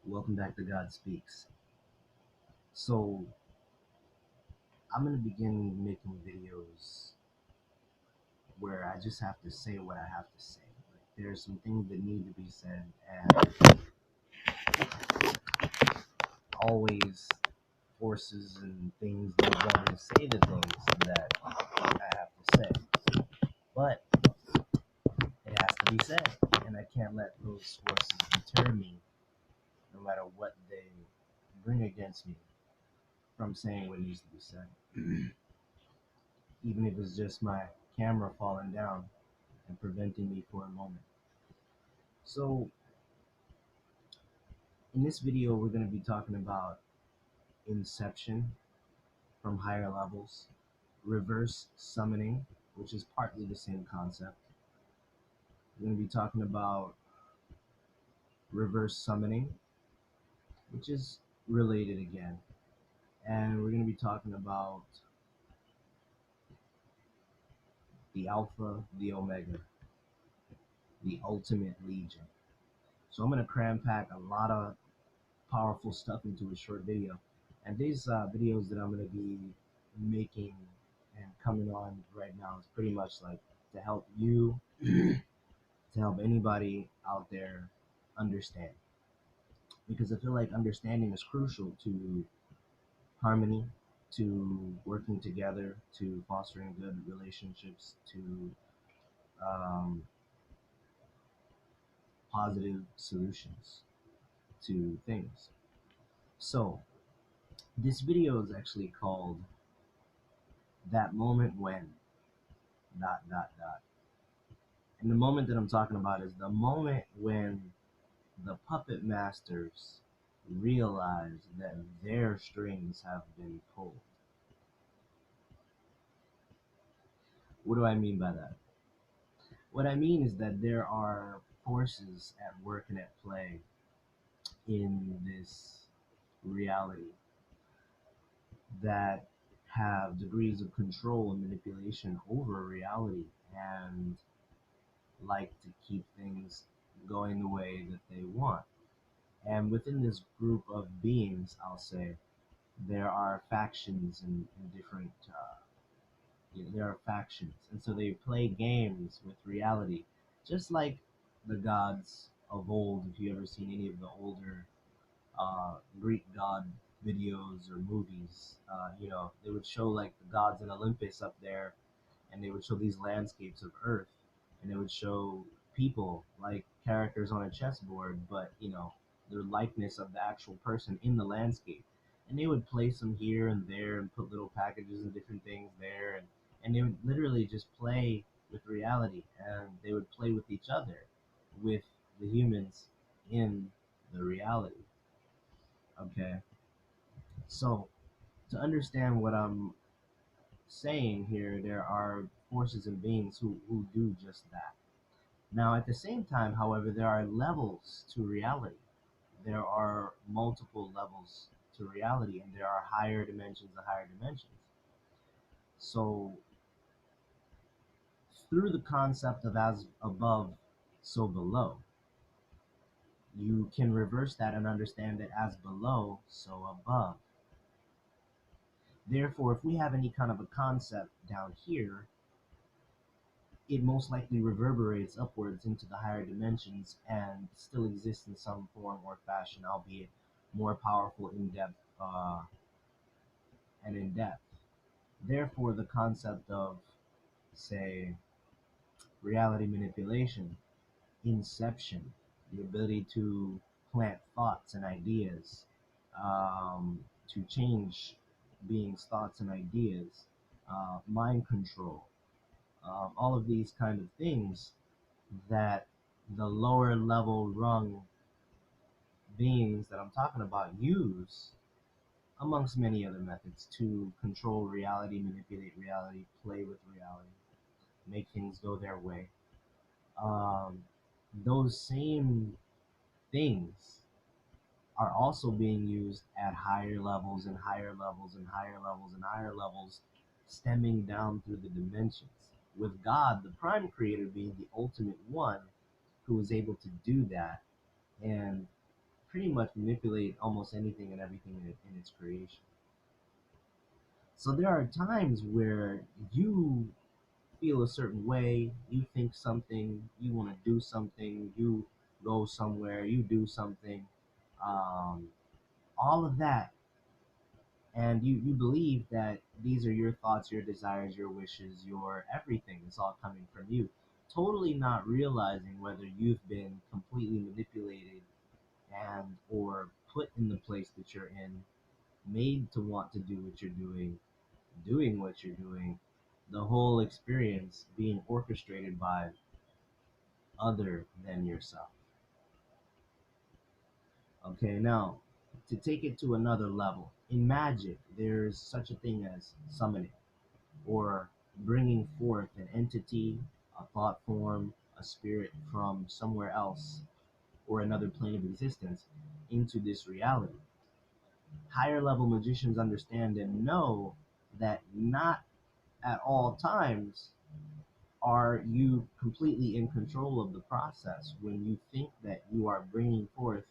Welcome back to God Speaks. So, I'm going to begin making videos where I just have to say what I have to say. Like, there's some things that need to be said, and always forces and things that want me to say the things that I have to say. But it has to be said, and I can't let those forces deter me, no matter what they bring against me, from saying what needs to be said. Even if it's just my camera falling down and preventing me for a moment. So, in this video, we're going to be talking about Inception from higher levels, reverse summoning, which is partly the same concept. We're going to be talking about reverse summoning, which is related again. And we're going to be talking about the Alpha, the Omega, the Ultimate Legion. So I'm going to cram pack a lot of powerful stuff into a short video. And these videos that I'm going to be making and coming on right now is pretty much like to help you, to help anybody out there understand. Because I feel like understanding is crucial to harmony, to working together, to fostering good relationships, to um, positive solutions to things. So, this video is actually called That Moment When dot dot dot. And the moment that I'm talking about is the moment when the puppet masters realize that their strings have been pulled. What do I mean by that? What I mean is that there are forces at work and at play in this reality that have degrees of control and manipulation over reality and like to keep things going the way that they want. And within this group of beings, I'll say, there are factions and different, there are factions. And so they play games with reality, just like the gods of old. If you ever seen any of the older Greek god videos or movies, they would show like the gods in Olympus up there, and they would show these landscapes of Earth, and they would show people like characters on a chessboard, but their likeness of the actual person in the landscape. And they would place them here and there and put little packages and different things there, and they would literally just play with reality, and they would play with each other, with the humans in the reality. Okay, so to understand what I'm saying here, there are forces and beings who do just that. Now, at the same time, however, there are levels to reality. There are multiple levels to reality, and there are higher dimensions and higher dimensions. So, through the concept of as above, so below, you can reverse that and understand that as below, so above. Therefore, if we have any kind of a concept down here, it most likely reverberates upwards into the higher dimensions and still exists in some form or fashion, albeit more powerful, in depth, and in depth. Therefore, the concept of, say, reality manipulation, inception, the ability to plant thoughts and ideas, to change beings' thoughts and ideas, mind control, all of these kind of things that the lower level rung beings that I'm talking about use, amongst many other methods, to control reality, manipulate reality, play with reality, make things go their way. Um, those same things are also being used at higher levels and higher levels and higher levels and higher levels, stemming down through the dimensions. With God, the prime creator, being the ultimate one who is able to do that and pretty much manipulate almost anything and everything in its creation. So there are times where you feel a certain way, you think something, you want to do something, you go somewhere, you do something, um, all of that, and you believe that these are your thoughts, your desires, your wishes, your everything is all coming from you, totally not realizing whether you've been completely manipulated and or put in the place that you're in, made to want to do what you're doing what you're doing, the whole experience being orchestrated by other than yourself. Okay, now to take it to another level, in magic, there's such a thing as summoning or bringing forth an entity, a thought form, a spirit from somewhere else or another plane of existence into this reality. Higher level magicians understand and know that not at all times are you completely in control of the process when you think that you are bringing forth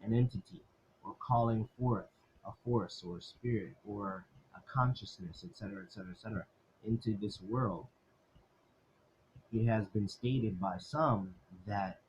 an entity or calling forth a force or a spirit or a consciousness, etc., etc., etc., into this world. It has been stated by some that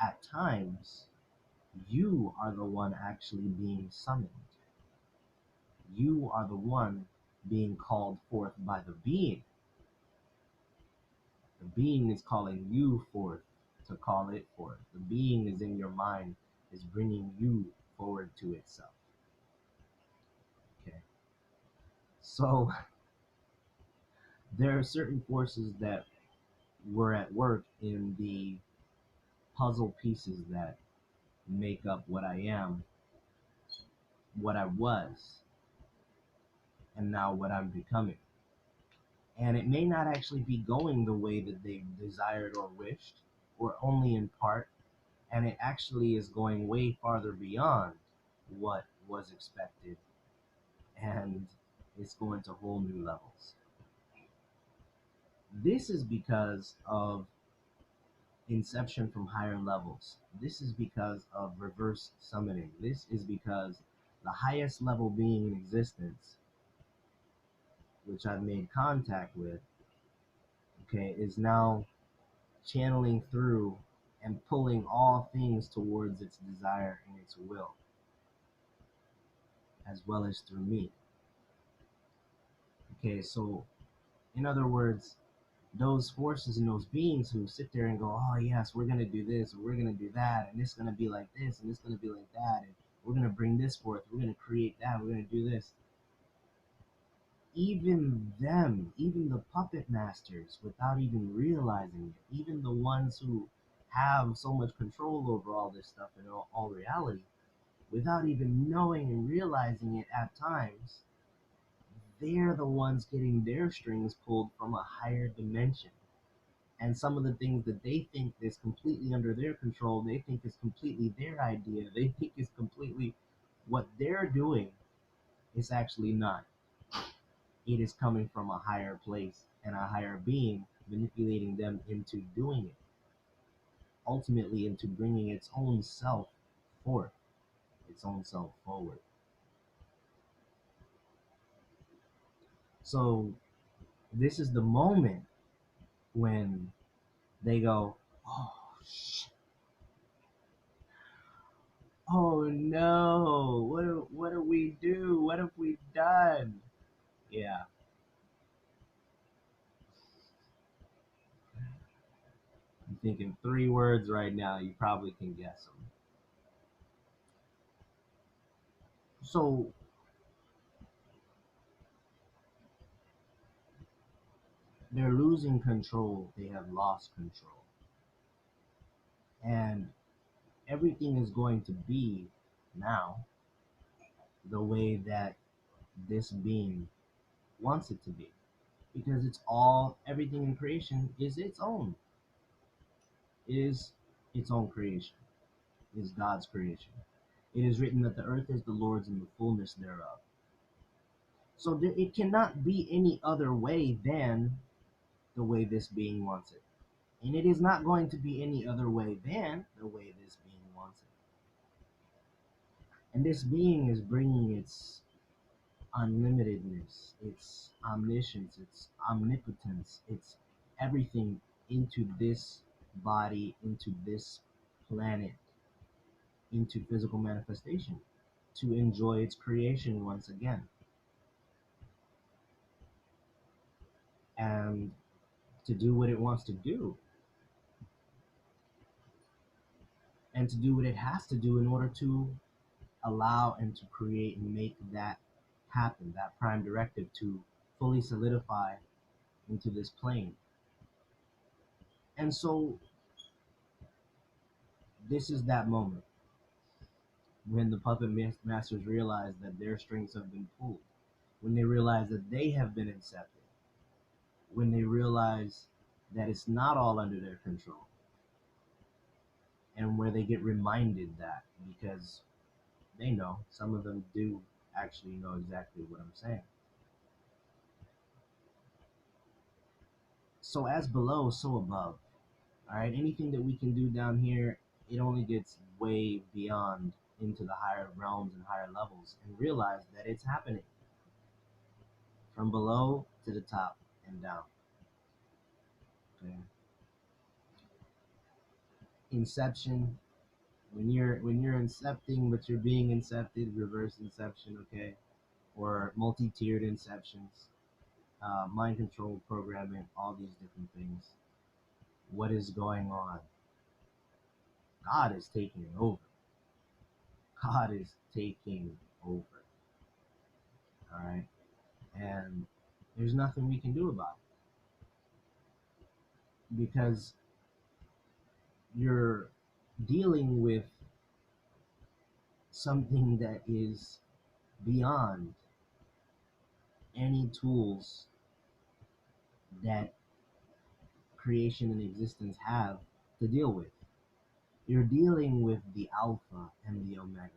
at times you are the one actually being summoned. You are the one being called forth by the being. The being is calling you forth to call it forth. The being is in your mind, is bringing you forward to itself. Okay. So there are certain forces that were at work in the puzzle pieces that make up what I am, what I was, and now what I'm becoming. And it may not actually be going the way that they desired or wished, or only in part, and it actually is going way farther beyond what was expected, and it's going to whole new levels. This is because of Inception from higher levels. This is because of reverse summoning. This is because the highest level being in existence, which I've made contact with, okay, is now channeling through and pulling all things towards its desire and its will, as well as through me. Okay, so in other words, those forces and those beings who sit there and go, oh yes, we're gonna do this, or we're gonna do that, and it's gonna be like this, and it's gonna be like that, and we're gonna bring this forth, we're gonna create that, we're gonna do this. Even them, even the puppet masters, without even realizing it, even the ones who have so much control over all this stuff in all reality, without even knowing and realizing it at times, they're the ones getting their strings pulled from a higher dimension. And some of the things that they think is completely under their control, they think is completely their idea, they think is completely what they're doing, is actually not. It is coming from a higher place and a higher being manipulating them into doing it, ultimately into bringing its own self forth, its own self forward. So this is the moment when they go, oh, oh no, what do we do? What have we done? Yeah, I'm thinking three words right now. You probably can guess them. So they're losing control. They have lost control. And everything is going to be now the way that this being wants it to be. Because it's all, everything in creation is its own, is its own creation, is God's creation. It is written that the earth is the Lord's and the fullness thereof. So it cannot be any other way than the way this being wants it. And it is not going to be any other way than the way this being wants it. And this being is bringing its unlimitedness, its omniscience, its omnipotence, its everything into this body, into this planet, into physical manifestation to enjoy its creation once again and to do what it wants to do and to do what it has to do in order to allow and to create and make that happen, that prime directive to fully solidify into this plane. And so this is that moment when the masters realize that their strings have been pulled, when they realize that they have been incepted, when they realize that it's not all under their control, and where they get reminded that because they know, some of them do actually know exactly what I'm saying. So as below, so above. All right, anything that we can do down here, it only gets way beyond into the higher realms and higher levels, and realize that it's happening from below to the top and down. Okay. Inception, when you're incepting, but you're being incepted, reverse inception, okay, or multi-tiered inceptions, mind control programming, all these different things. What is going on? God is taking over. God is taking over. All right, and there's nothing we can do about it because you're dealing with something that is beyond any tools that creation and existence have to deal with. You're dealing with the Alpha and the Omega,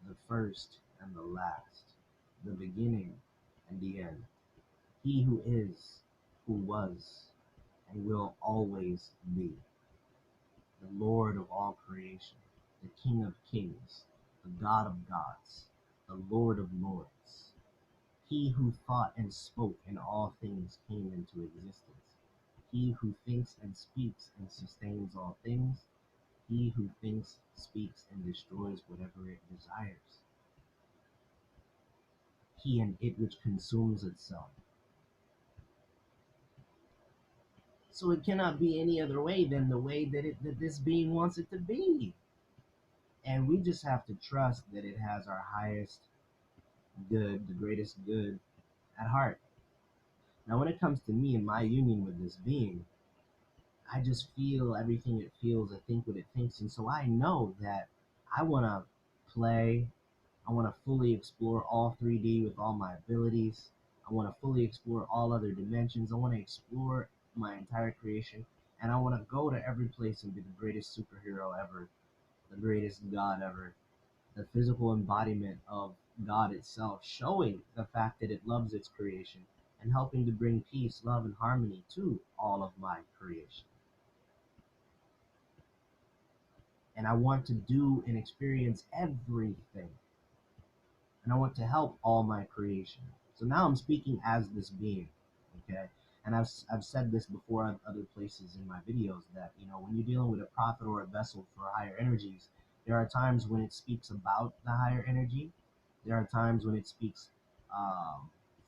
the first and the last, the beginning and the end. He who is, who was, and will always be, the Lord of all creation, the King of kings, the God of gods, the Lord of lords. He who thought and spoke and all things came into existence. He who thinks and speaks and sustains all things. He who thinks, speaks, and destroys whatever it desires. He and it which consumes itself. So it cannot be any other way than the way that this being wants it to be. And we just have to trust that it has our highest good, the greatest good at heart. Now, when it comes to me and my union with this being, I just feel everything it feels, I think what it thinks. And so I know that I want to play, I want to fully explore all 3D with all my abilities. I want to fully explore all other dimensions. I want to explore my entire creation. And I want to go to every place and be the greatest superhero ever, the greatest God ever, the physical embodiment of God itself, showing the fact that it loves its creation and helping to bring peace, love, and harmony to all of my creation. And I want to do and experience everything. And I want to help all my creation. So now I'm speaking as this being, okay? And I've said this before at other places in my videos that, when you're dealing with a prophet or a vessel for higher energies, there are times when it speaks about the higher energy. There are times when it speaks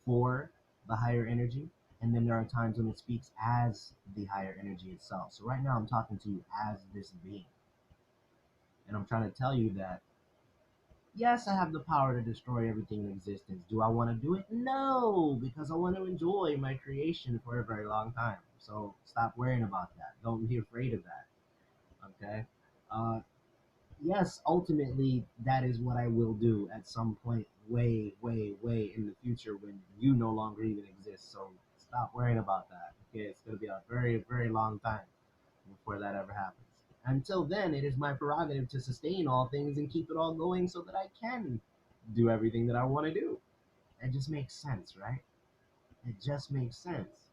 for the higher energy. And then there are times when it speaks as the higher energy itself. So right now I'm talking to you as this being. And I'm trying to tell you that yes, I have the power to destroy everything in existence. Do I want to do it? No, because I want to enjoy my creation for a very long time. So stop worrying about that. Don't be afraid of that. Okay. Uh, yes, ultimately, that is what I will do at some point, way, way, way in the future when you no longer even exist. So stop worrying about that. Okay. It's going to be a very, very long time before that ever happens. Until then, it is my prerogative to sustain all things and keep it all going so that I can do everything that I want to do. It just makes sense, right? It just makes sense.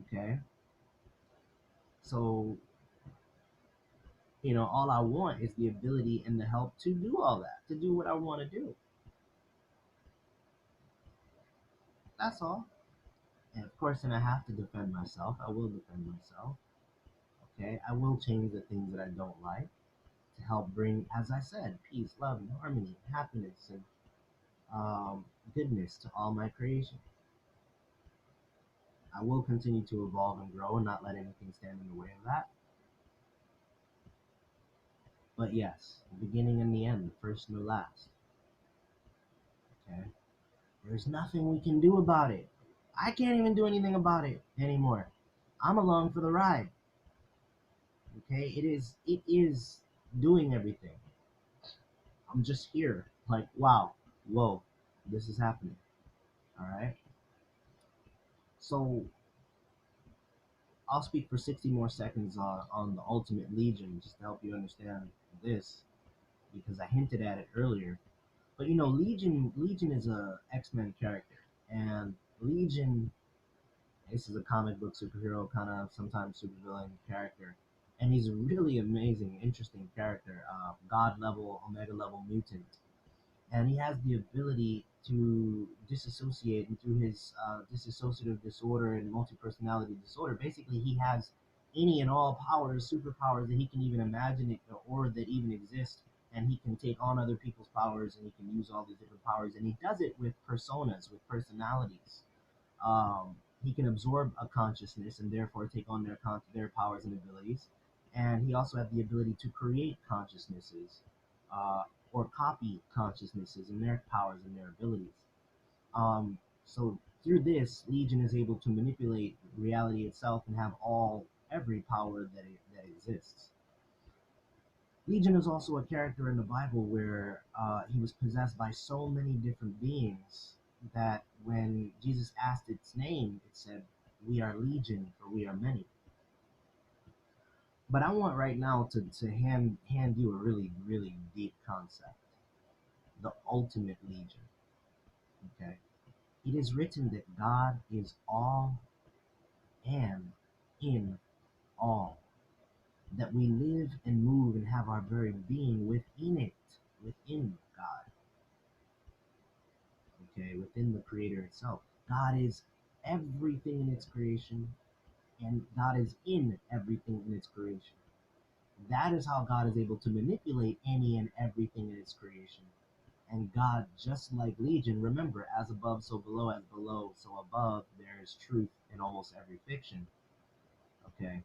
Okay? So All I want is the ability and the help to do all that, to do what I want to do. That's all. And of course, then I have to defend myself. I will defend myself. Okay, I will change the things that I don't like to help bring, as I said, peace, love, and harmony, happiness, and goodness to all my creation. I will continue to evolve and grow and not let anything stand in the way of that. But yes, the beginning and the end, the first and the last. Okay, there's nothing we can do about it. I can't even do anything about it anymore. I'm along for the ride. Okay, it is doing everything. I'm just here, like, wow, whoa, this is happening. All right. So I'll speak for 60 more seconds on the Ultimate Legion, just to help you understand this, because I hinted at it earlier. But Legion is a X-Men character, and Legion, this is a comic book superhero, kind of sometimes supervillain character, and he's a really amazing, interesting character, God level, Omega level mutant, and he has the ability to disassociate, and through his dissociative disorder and multi-personality disorder, basically he has any and all powers, superpowers that he can even imagine it, or that even exist, and he can take on other people's powers, and he can use all these different powers, and he does it with personas, with personalities. He can absorb a consciousness and therefore take on their powers and abilities. And he also has the ability to create consciousnesses, uh, or copy consciousnesses and their powers and their abilities. So through this, Legion is able to manipulate reality itself and have every power that exists. Legion is also a character in the Bible where he was possessed by so many different beings that when Jesus asked its name, it said, "We are Legion, for we are many." But I want right now to hand you a really, really deep concept, the ultimate Legion. Okay? It is written that God is all and in all, that we live and move and have our very being within it, within God. Okay, within the creator itself. God is everything in its creation, and God is in everything in its creation. That is how God is able to manipulate any and everything in its creation. And God, just like Legion, remember, as above, so below, so above, there is truth in almost every fiction. Okay,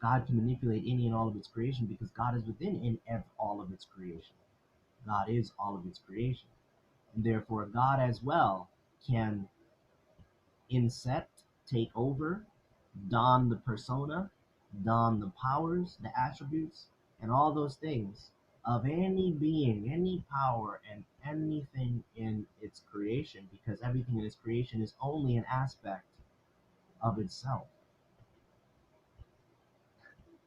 God can manipulate any and all of its creation because God is within all of its creation. God is all of its creation. And therefore, God as well can incept, take over, don the persona, don the powers, the attributes, and all those things of any being, any power, and anything in its creation, because everything in its creation is only an aspect of itself.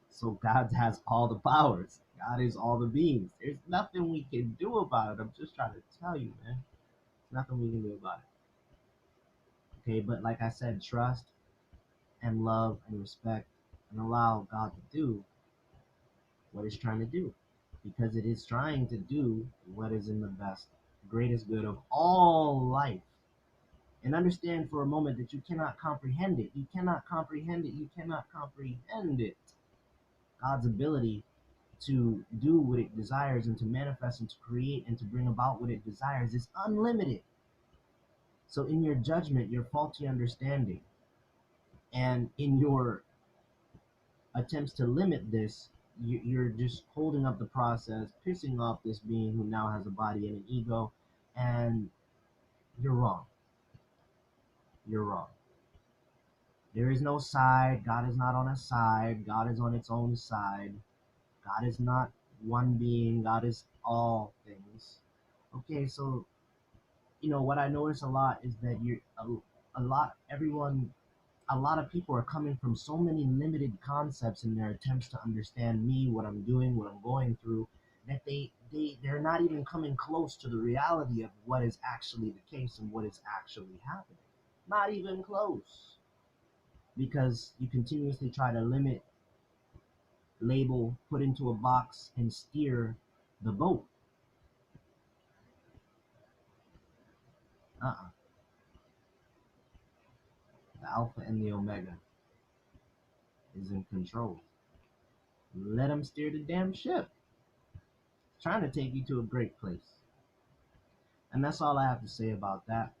So God has all the powers. God is all the beings. There's nothing we can do about it. I'm just trying to tell you, man. There's nothing we can do about it. Okay, but like I said, trust and love and respect and allow God to do what it's trying to do, because it is trying to do what is in the best, greatest good of all life. And understand for a moment that you cannot comprehend it. You cannot comprehend it. You cannot comprehend it. God's ability to do what it desires and to manifest and to create and to bring about what it desires is unlimited. So, in your judgment, your faulty understanding, and in your attempts to limit this, you're just holding up the process, pissing off this being who now has a body and an ego, and you're wrong. You're wrong. There is no side. God is not on a side. God is on its own side. God is not one being. God is all things. Okay, so what I notice a lot is that a lot everyone a lot of people are coming from so many limited concepts in their attempts to understand me, what I'm doing, what I'm going through, that they're not even coming close to the reality of what is actually the case and what is actually happening. Not even close. Because you continuously try to limit label, put into a box, and steer the boat. Uh-uh. The alpha and the omega is in control. Let him steer the damn ship. Trying to take you to a great place. And that's all I have to say about that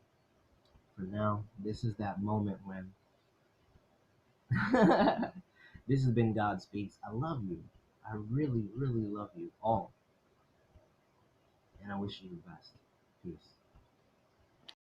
for now. This is that moment when this has been God Speaks. I love you. I really, really love you all. And I wish you the best. Peace.